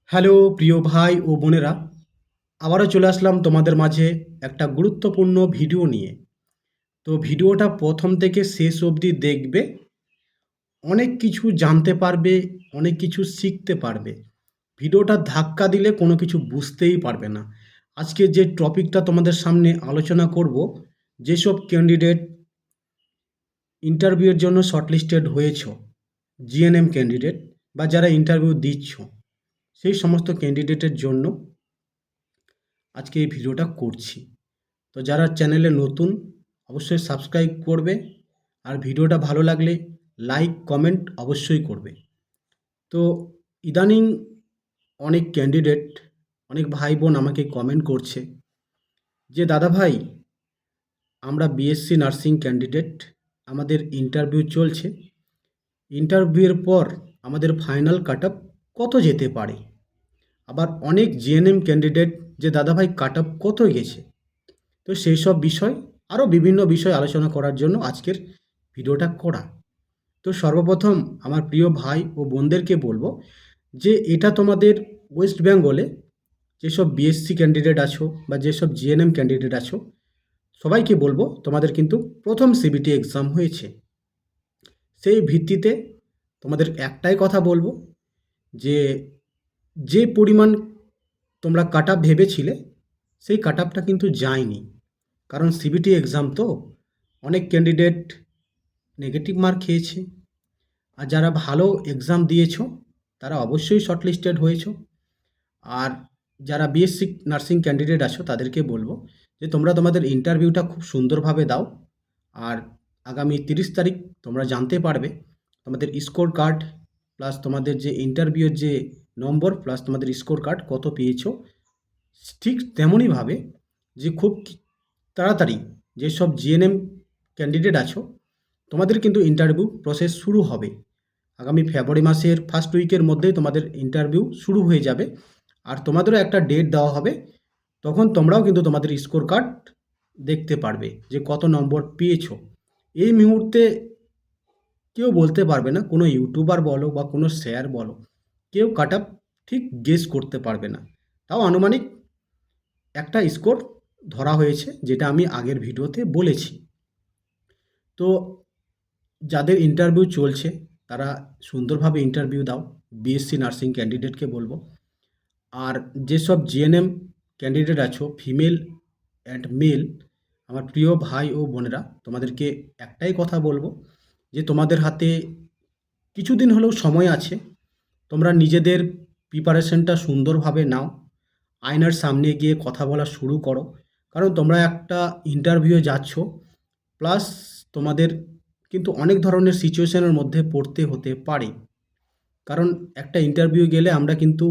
Hello প্রিয় ভাই ও বোনেরা, আবারও চলে আসলাম তোমাদের মাঝে একটা গুরুত্বপূর্ণ ভিডিও নিয়ে। তো ভিডিওটা প্রথম থেকে শেষ অবধি দেখবে, অনেক কিছু জানতে পারবে, অনেক কিছু শিখতে পারবে। ভিডিওটা ধাক্কা দিলে কোনো কিছু বুঝতেই পারবে না। আজকে যে টপিকটা তোমাদের সামনে আলোচনা করব, যেসব ক্যান্ডিডেট ইন্টারভিউয়ের জন্য শর্টলিস্টেড হয়েছ, জিএনএম ক্যান্ডিডেট বা যারা ইন্টারভিউ দিচ্ছ, সেই সমস্ত ক্যান্ডিডেটের জন্য আজকে এই ভিডিওটা করছি। তো যারা চ্যানেলে নতুন, অবশ্যই সাবস্ক্রাইব করবে, আর ভিডিওটা ভালো লাগলে লাইক কমেন্ট অবশ্যই করবে। তো ইদানিং অনেক ক্যান্ডিডেট, অনেক ভাই বোন আমাকে কমেন্ট করছে যে দাদা ভাই, আমরা বিএসসি নার্সিং ক্যান্ডিডেট, আমাদের ইন্টারভিউ চলছে, ইন্টারভিউয়ের পর আমাদের ফাইনাল কাট আপ কত যেতে পারে। আবার অনেক জিএনএম ক্যান্ডিডেট যে দাদা ভাই কাট আপ কত গেছে। তো সেই সব বিষয়, আরও বিভিন্ন বিষয় আলোচনা করার জন্য আজকের ভিডিওটা করা। তো সর্বপ্রথম আমার প্রিয় ভাই ও বোনদেরকে বলবো যে এটা তোমাদের ওয়েস্ট বেঙ্গলে যেসব বিএসসি ক্যান্ডিডেট আছো বা যেসব জিএনএম ক্যান্ডিডেট আছো, সবাইকে বলবো তোমাদের কিন্তু প্রথম সিবিটি এক্সাম হয়েছে। সেই ভিত্তিতে তোমাদের একটাই কথা বলবো যে যে পরিমাণ তোমরা কাট আপ ভেবেছিলে, সেই কাট আপটা কিন্তু যায়নি। কারণ সিবিটি এক্সাম তো অনেক ক্যান্ডিডেট নেগেটিভ মার্ক খেয়েছে, আর যারা ভালো এক্সাম দিয়েছো তারা অবশ্যই শর্টলিস্টেড হয়েছো। আর যারা বিএসসি নার্সিং ক্যান্ডিডেট আছো তাদেরকে বলবো যে তোমরা তোমাদের ইন্টারভিউটা খুব সুন্দরভাবে দাও। আর আগামী 30 তারিখ তোমরা জানতে পারবে তোমাদের স্কোর কার্ড প্লাস তোমাদের যে ইন্টারভিউর যে নম্বর প্লাস তোমাদের স্কোর কার্ড কত পেয়েছো। ঠিক তেমনইভাবে যে খুব তাড়াতাড়ি যেসব জিএনএম ক্যান্ডিডেট আছো, তোমাদের কিন্তু ইন্টারভিউ প্রসেস শুরু হবে। আগামী ফেব্রুয়ারি মাসের ফার্স্ট উইকের মধ্যেই তোমাদের ইন্টারভিউ শুরু হয়ে যাবে। আর তোমাদেরও একটা ডেট দেওয়া হবে, তখন তোমরাও কিন্তু তোমাদের স্কোর কার্ড দেখতে পারবে যে কত নম্বর পেয়েছো। এই মুহূর্তে কেউ বলতে পারবে না, কোনো ইউটিউবার বলো বা কোনো শেয়ার বলো, কেউ কাট আপ ঠিক গেস করতে পারবে না। তাও আনুমানিক একটা স্কোর ধরা হয়েছে, যেটা আমি আগের ভিডিওতে বলেছি। তো যাদের ইন্টারভিউ চলছে তারা সুন্দরভাবে ইন্টারভিউ দাও, বিএসসি নার্সিং ক্যান্ডিডেটকে বলবো। আর যেসব জিএনএম ক্যান্ডিডেট আছো, ফিমেল অ্যান্ড মেল, আমার প্রিয় ভাই ও বোনেরা, তোমাদেরকে একটাই কথা বলবো যে তোমাদের হাতে কিছুদিন হলেও সময় আছে। তোমরা নিজেদের প্রিপারেশনটা সুন্দরভাবে নাও, আয়নার সামনে গিয়ে কথা বলা শুরু করো। কারণ তোমরা একটা ইন্টারভিউ যাচ্ছ, প্লাস তোমাদের কিন্তু অনেক ধরনের সিচুয়েশনের মধ্যে পড়তে হতে পারে। কারণ একটা ইন্টারভিউ গেলে আমরা কিন্তু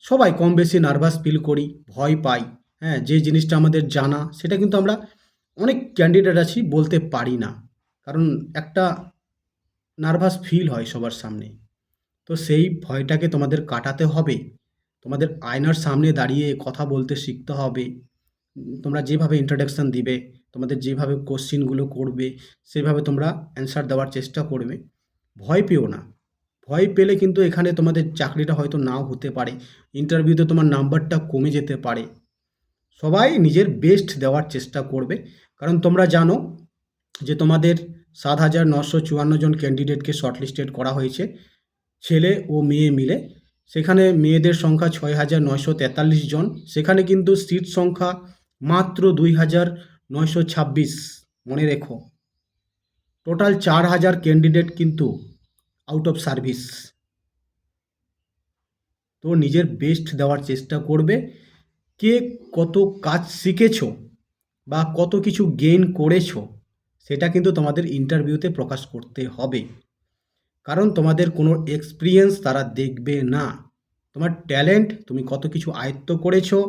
সবাই কম বেশি নার্ভাস ফিল করি, ভয় পাই। হ্যাঁ, যে জিনিসটা আমাদের জানা সেটা কিন্তু আমরা অনেক ক্যান্ডিডেট আছি বলতে পারি না, কারণ একটা নার্ভাস ফিল হয় সবার সামনে। তো সেই ভয়টাকে তোমাদের কাটাতে হবে, তোমাদের আয়নার সামনে দাঁড়িয়ে কথা বলতে শিখতে হবে। তোমরা যেভাবে ইন্ট্রোডাকশান দিবে, তোমাদের যেভাবে কোশ্চিনগুলো করবে, সেভাবে তোমরা অ্যান্সার দেওয়ার চেষ্টা করবে। ভয় পেও না। ভয় পেলে কিন্তু এখানে তোমাদের চাকরিটা হয়তো নাও হতে পারে, ইন্টারভিউতে তোমার নাম্বারটা কমে যেতে পারে। সবাই নিজের বেস্ট দেওয়ার চেষ্টা করবে। কারণ তোমরা জানো যে তোমাদের 7,954 জন ক্যান্ডিডেটকে শর্টলিস্টেড করা হয়েছে, ছেলে ও মেয়ে মিলে। সেখানে মেয়েদের সংখ্যা 6,943 জন, সেখানে কিন্তু সিট সংখ্যা মাত্র 2,926। মনে রেখো, টোটাল 4,000 ক্যান্ডিডেট কিন্তু আউট অফ সার্ভিস। তো নিজের বেস্ট দেওয়ার চেষ্টা করবে। কে কত কাজ শিখেছো বা কত কিছু গেইন করেছো, সেটা কিন্তু তোমাদের ইন্টারভিউতে প্রকাশ করতে হবে। কারণ তোমাদের কোনো এক্সপিরিয়েন্স তারা দেখবে না, তোমার ট্যালেন্ট, তুমি কত কিছু আয়ত্ত করেছো,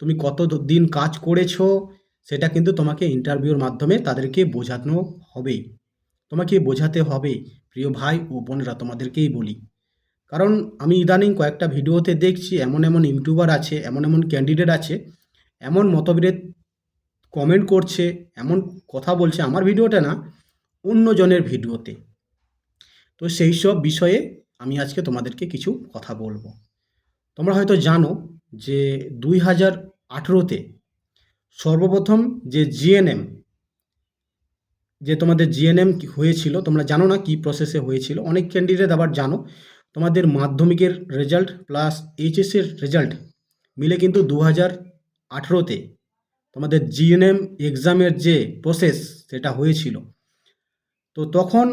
তুমি কত দিন কাজ করেছো, সেটা কিন্তু তোমাকে ইন্টারভিউর মাধ্যমে তাদেরকে বোঝানো হবে। তোমাকে বোঝাতে হবে। প্রিয় ভাই ও বোনেরা, তোমাদেরকেই বলি। কারণ আমি ইদানিং কয়েকটা ভিডিওতে দেখছি এমন এমন ইউটিউবার আছে, এমন এমন ক্যান্ডিডেট আছে, এমন মতবিরোধ কমেন্ট করছে, এমন কথা বলছে আমার ভিডিওতে না, অন্যজনের ভিডিওতে। তো সেই সব বিষয়ে আমি আজকে তোমাদেরকে কিছু কথা বলবো। তোমরা হয়তো জানো যে 2018-তে সর্বপ্রথম যে জিএনএম, যে তোমাদের জিএনএম হয়েছিল, তোমরা জানো না কি প্রসেসে হয়েছিল, অনেক ক্যান্ডিডেট আবার জানো। তোমাদের মাধ্যমিকের রেজাল্ট প্লাস এইচএসের রেজাল্ট মিলে কিন্তু 2018-তে তোমাদের জিএনএম এক্সামের যে প্রসেস সেটা হয়েছিল। তো তখন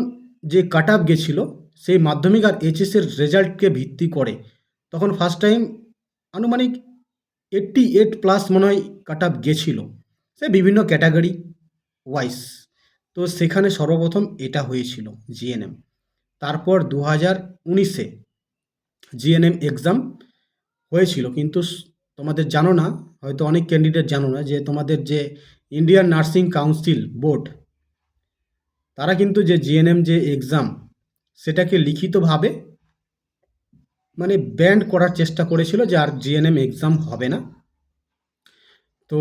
যে কাট অফ গেছিল সেই মাধ্যমিক আর এইচএসের রেজাল্টকে ভিত্তি করে তখন ফার্স্ট টাইম আনুমানিক 88+ মনে হয় কাট অফ গেছিল, সে বিভিন্ন ক্যাটাগরি ওয়াইজ। তো সেখানে সর্বপ্রথম এটা হয়েছিল জিএনএম। তারপর 2019-এ জিএনএম এক্সাম হয়েছিল, কিন্তু তোমাদের জানো না, হয়তো অনেক ক্যান্ডিডেট জানো না যে তোমাদের যে ইন্ডিয়ান নার্সিং কাউন্সিল বোর্ড, তারা কিন্তু যে জিএনএম যে এক্সাম সেটাকে লিখিতভাবে মানে ব্যান্ড করার চেষ্টা করেছিল যে আর জিএনএম এক্সাম হবে না। তো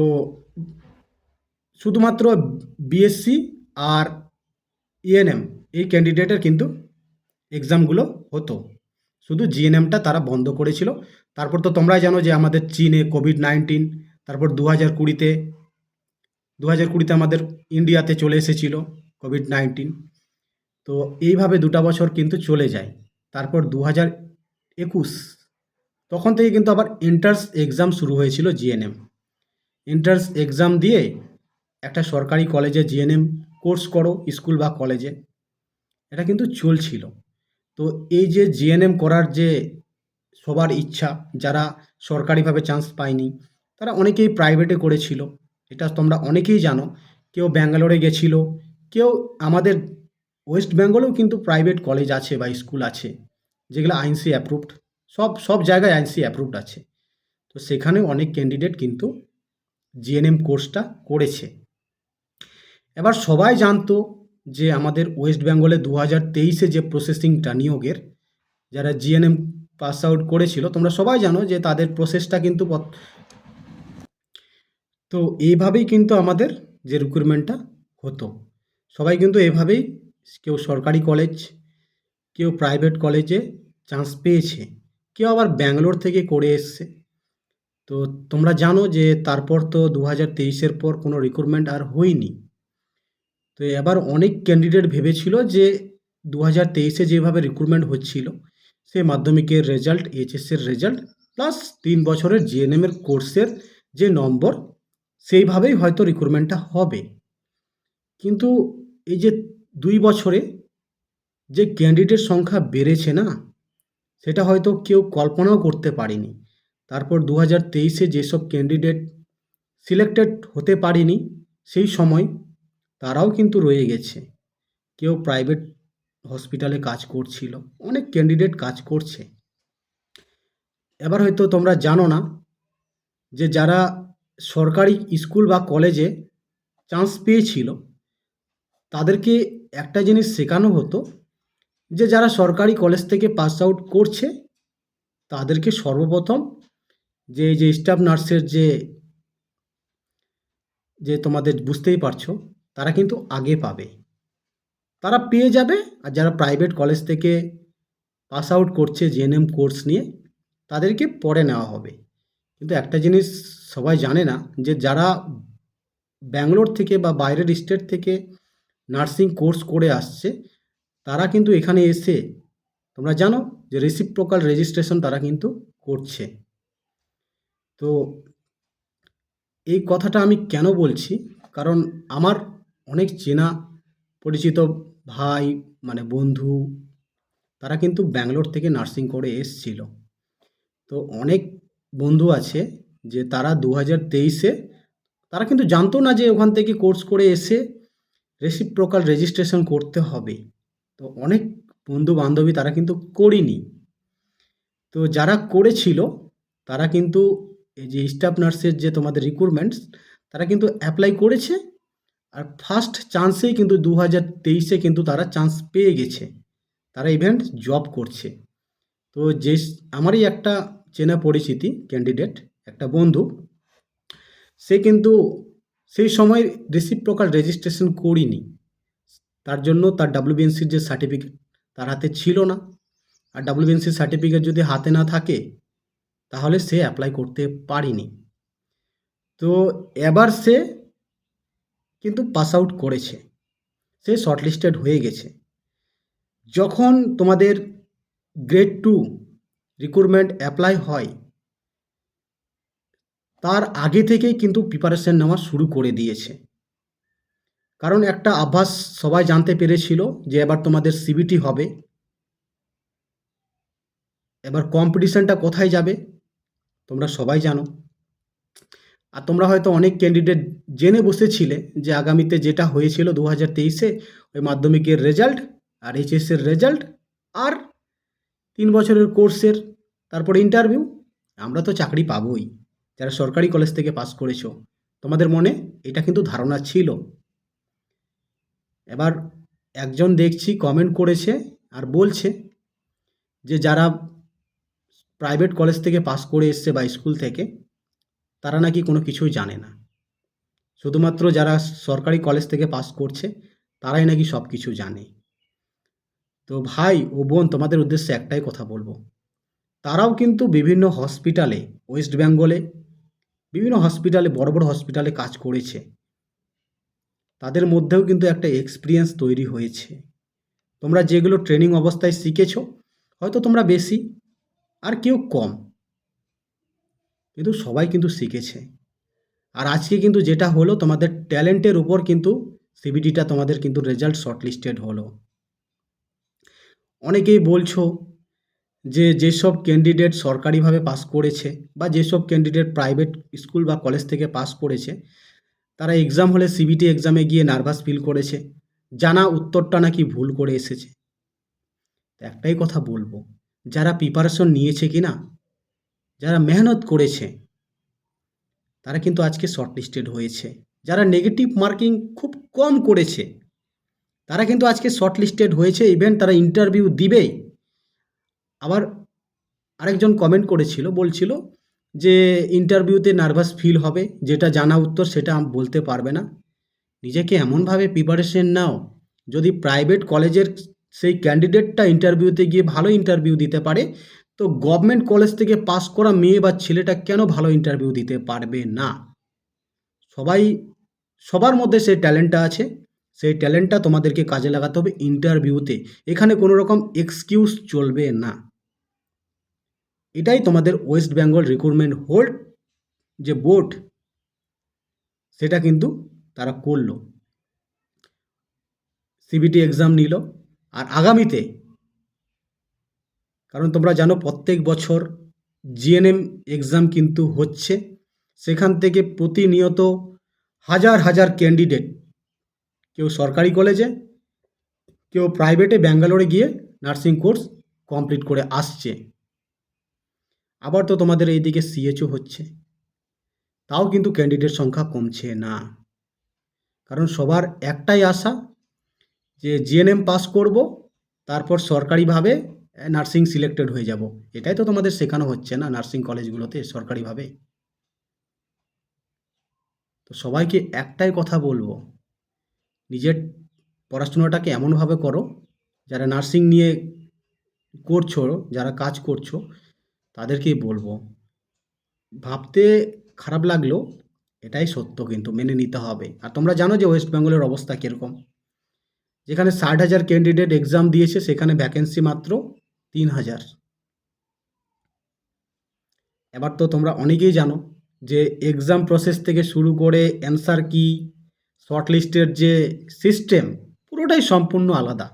শুধুমাত্র বিএসসি আর ইএনএম এই ক্যান্ডিডেটের কিন্তু এক্সামগুলো হতো, শুধু জিএনএমটা তারা বন্ধ করেছিল। তারপর তো তোমরাই জানো যে আমাদের চীনে কোভিড-19, তারপর 2020-তে আমাদের ইন্ডিয়াতে চলে এসেছিল কোভিড-19। তো এইভাবে 2টা বছর কিন্তু চলে যায়। তারপর 2021 তখন থেকে কিন্তু আবার এন্ট্রান্স এক্সাম শুরু হয়েছিল জিএনএম। এন্ট্রান্স এক্সাম দিয়ে একটা সরকারি কলেজে জিএনএম কোর্স করো, স্কুল বা কলেজে, এটা কিন্তু চলছিল। তো এই যে জিএনএম করার যে সবার ইচ্ছা, যারা সরকারিভাবে চান্স পায়নি তারা অনেকেই প্রাইভেটে করেছিল, এটা তোমরা অনেকেই জানো। কেউ ব্যাঙ্গালোরে গেছিল, কেউ আমাদের ওয়েস্ট বেঙ্গলেও কিন্তু প্রাইভেট কলেজ আছে বা স্কুল আছে যেগুলো আইনসি অ্যাপ্রুভড, সব সব জায়গায় আইনসি অ্যাপ্রুভড আছে। তো সেখানেও অনেক ক্যান্ডিডেট কিন্তু জিএনএম কোর্সটা করেছে। এবার সবাই জানতো যে আমাদের ওয়েস্ট বেঙ্গলে 2023-এ যে প্রসেসিংটা নিয়োগের, যারা জিএনএম পাস আউট করেছিল তোমরা সবাই জানো যে তাদের প্রসেসটা কিন্তু তো এইভাবেই কিন্তু আমাদের যে রিক্রুটমেন্টটা হতো, সবাই কিন্তু এভাবেই, কেউ সরকারি কলেজ, কেউ প্রাইভেট কলেজে চান্স পেয়েছে, কেউ আবার ব্যাঙ্গালোর থেকে করে এসছে। তো তোমরা জানো যে তারপর তো 2023-এর পর কোনো রিক্রুটমেন্ট আর হয়নি। তো এবার অনেক ক্যান্ডিডেট ভেবেছিল যে 2023-এ যেভাবে রিক্রুটমেন্ট হচ্ছিল, সে মাধ্যমিকের রেজাল্ট, এইচএসের রেজাল্ট প্লাস 3 বছরের জিএনএমের কোর্সের যে নম্বর, সেইভাবেই হয়তো রিক্রুটমেন্টটা হবে। কিন্তু এই যে 2 বছরে যে ক্যান্ডিডেট সংখ্যা বেড়েছে না, সেটা হয়তো কেউ কল্পনাও করতে পারেনি। তারপর 2023-এ যেসব ক্যান্ডিডেট সিলেক্টেড হতে পারেনি সেই সময়, তারাও কিন্তু রয়ে গেছে। কেউ প্রাইভেট হসপিটালে কাজ করছিল, অনেক ক্যান্ডিডেট কাজ করছে। এবার হয়তো তোমরা জানো না যে যারা সরকারি স্কুল বা কলেজে চান্স পেয়েছিল তাদেরকে একটা জিনিস শেখানো হতো যে যারা সরকারি কলেজ থেকে পাস আউট করছে তাদেরকে সর্বপ্রথম যে স্টাফ নার্সের যে যে তোমাদের বুঝতেই পারছো, তারা কিন্তু আগে পাবে, তারা পেয়ে যাবে। আর যারা প্রাইভেট কলেজ থেকে পাস আউট করছে জিএনএম কোর্স নিয়ে, তাদেরকে পরে নেওয়া হবে। কিন্তু একটা জিনিস সবাই জানে না যে যারা ব্যাঙ্গালোর থেকে বা বাইরের স্টেট থেকে নার্সিং কোর্স করে আসছে, তারা কিন্তু এখানে এসে, তোমরা জানো যে রেসিপ্রোকাল রেজিস্ট্রেশন তারা কিন্তু করছে। তো এই কথাটা আমি কেন বলছি, কারণ আমার অনেক চেনা পরিচিত ভাই, মানে বন্ধু, তারা কিন্তু ব্যাঙ্গালোর থেকে নার্সিং করে এসছিল। তো অনেক বন্ধু আছে যে তারা 2023-এ তারা কিন্তু জানতো না যে ওখান থেকে কোর্স করে এসে রেসিপ্রোকাল রেজিস্ট্রেশন করতে হবে। তো অনেক বন্ধু বান্ধবী তারা কিন্তু করিনি। তো যারা করেছিল তারা কিন্তু এই যে স্টাফ নার্সের যে তোমাদের রিক্রুটমেন্টস, তারা কিন্তু অ্যাপ্লাই করেছে। আর ফার্স্ট চান্সেই কিন্তু 2023-এ কিন্তু তারা চান্স পেয়ে গেছে, তারা ইভেন জব করছে। তো যে আমারই একটা চেনা পরিচিতি ক্যান্ডিডেট, একটা বন্ধু, সে কিন্তু সেই সময় রেসিপ্রোকাল রেজিস্ট্রেশন করিনি, তার জন্য তার ডাব্লিউবিএনসির যে সার্টিফিকেট তার হাতে ছিল না। আর ডাব্লিউবিএনসির সার্টিফিকেট যদি হাতে না থাকে তাহলে সে অ্যাপ্লাই করতে পারেনি। তো এবার সে কিন্তু পাস আউট করেছে, সে শর্টলিস্টেড হয়ে গেছে। যখন তোমাদের গ্রেড 2 রিক্রুটমেন্ট অ্যাপ্লাই হয়, তার আগে থেকেই কিন্তু প্রিপারেশন নেওয়া শুরু করে দিয়েছে। কারণ একটা আভাস সবাই জানতে পেরেছিল যে এবার তোমাদের সিবিটি হবে, এবার কম্পিটিশনটা কোথায় যাবে তোমরা সবাই জানো। আর তোমরা হয়তো অনেক ক্যান্ডিডেট জেনে বসেছিলে যে আগামীতে যেটা হয়েছিল 2023-এ, ওই মাধ্যমিকের রেজাল্ট আর এইচএসের রেজাল্ট আর 3 বছরের কোর্সের তারপরে ইন্টারভিউ, আমরা তো চাকরি পাবোই যারা সরকারি কলেজ থেকে পাস করেছো। তোমাদের মনে এটা কিন্তু ধারণা ছিল। এবার একজন দেখছি কমেন্ট করেছে আর বলছে যে যারা প্রাইভেট কলেজ থেকে পাস করে এসছে বা স্কুল থেকে, তারা নাকি কোনো কিছুই জানে না, শুধুমাত্র যারা সরকারি কলেজ থেকে পাস করছে তারাই নাকি সব কিছু জানে। তো ভাই ও বোন, তোমাদের উদ্দেশ্যে একটাই কথা বলবো, তারাও কিন্তু বিভিন্ন হসপিটালে, ওয়েস্ট বেঙ্গলে বিভিন্ন হসপিটালে, বড় বড় হসপিটালে কাজ করেছে। তাদের মধ্যেও কিন্তু একটা এক্সপিরিয়েন্স তৈরি হয়েছে। তোমরা যেগুলো ট্রেনিং অবস্থায় শিখেছো, হয়তো তোমরা বেশি আর কেউ কম, কিন্তু সবাই কিন্তু শিখেছে। আর আজকে কিন্তু যেটা হলো, তোমাদের ট্যালেন্টের উপর কিন্তু সিবিটিটা তোমাদের কিন্তু রেজাল্ট শর্টলিস্টেড হলো। অনেকেই বলছো যে যেসব ক্যান্ডিডেট সরকারিভাবে পাস করেছে বা যেসব ক্যান্ডিডেট প্রাইভেট স্কুল বা কলেজ থেকে পাস করেছে, তারা এক্সাম হলে সিবিটি এক্সামে গিয়ে নার্ভাস ফিল করেছে, জানা উত্তরটা নাকি ভুল করে এসেছে। একটাই কথা বলবো, যারা প্রিপারেশন নিয়েছে কিনা, যারা মেহনত করেছে, তারা কিন্তু আজকে শর্টলিস্টেড হয়েছে। যারা নেগেটিভ মার্কিং খুব কম করেছে, তারা কিন্তু আজকে শর্টলিস্টেড হয়েছে, ইভেন তারা ইন্টারভিউ দিবেই। আবার আরেকজন কমেন্ট করেছিল, বলছিল যে ইন্টারভিউতে নার্ভাস ফিল হবে, যেটা জানা উত্তর সেটা বলতে পারবে না। নিজেকে এমনভাবে প্রিপারেশন নাও, যদি প্রাইভেট কলেজের সেই ক্যান্ডিডেটটা ইন্টারভিউতে গিয়ে ভালো ইন্টারভিউ দিতে পারে, তো গভর্নমেন্ট কলেজ থেকে পাস করা মেয়ে বা ছেলেটা কেন ভালো ইন্টারভিউ দিতে পারবে না? সবাই, সবার মধ্যে সেই ট্যালেন্টটা আছে, সেই ট্যালেন্টটা তোমাদেরকে কাজে লাগাতে হবে ইন্টারভিউতে। এখানে কোনো রকম এক্সকিউজ চলবে না। এটাই তোমাদের ওয়েস্ট বেঙ্গল রিক্রুটমেন্ট হোল্ড যে বোর্ড, সেটা কিন্তু তারা করলো, সিবিটি এক্সাম নিল। আর আগামীতে, কারণ তোমরা জানো প্রত্যেক বছর জিএনএম এক্সাম কিন্তু হচ্ছে, সেখান থেকে প্রতিনিয়ত হাজার হাজার ক্যান্ডিডেট, কেউ সরকারি কলেজে, কেউ প্রাইভেটে ব্যাঙ্গালোরে গিয়ে নার্সিং কোর্স কমপ্লিট করে আসছে। আবার তো তোমাদের এইদিকে সিএচও হচ্ছে, তাও কিন্তু ক্যান্ডিডেট সংখ্যা কমছে না। কারণ সবার একটাই আশা যে জিএনএম পাস করব, তারপর সরকারিভাবে নার্সিং সিলেক্টেড হয়ে যাব। এটাই তো তোমাদের শেখানো হচ্ছে না নার্সিং কলেজগুলোতে সরকারিভাবে। তো সবাইকে একটাই কথা বলবো, নিজের পড়াশোনাটাকে এমনভাবে করো, যারা নার্সিং নিয়ে করছো, যারা কাজ করছো, তাদেরকেই বলবো, ভাবতে খারাপ লাগলো, এটাই সত্য, কিন্তু মেনে নিতে হবে। আর তোমরা জানো যে ওয়েস্ট বেঙ্গলের অবস্থা কীরকম, যেখানে 60,000 ক্যান্ডিডেট এক্সাম দিয়েছে, সেখানে ভ্যাকেন্সি মাত্র 3,000। এবার তো তোমরা অনেকেই জানো যে এক্সাম প্রসেস থেকে শুরু করে অ্যান্সার কি, শর্টলিস্টের যে সিস্টেম, পুরোটাই সম্পূর্ণ আলাদা।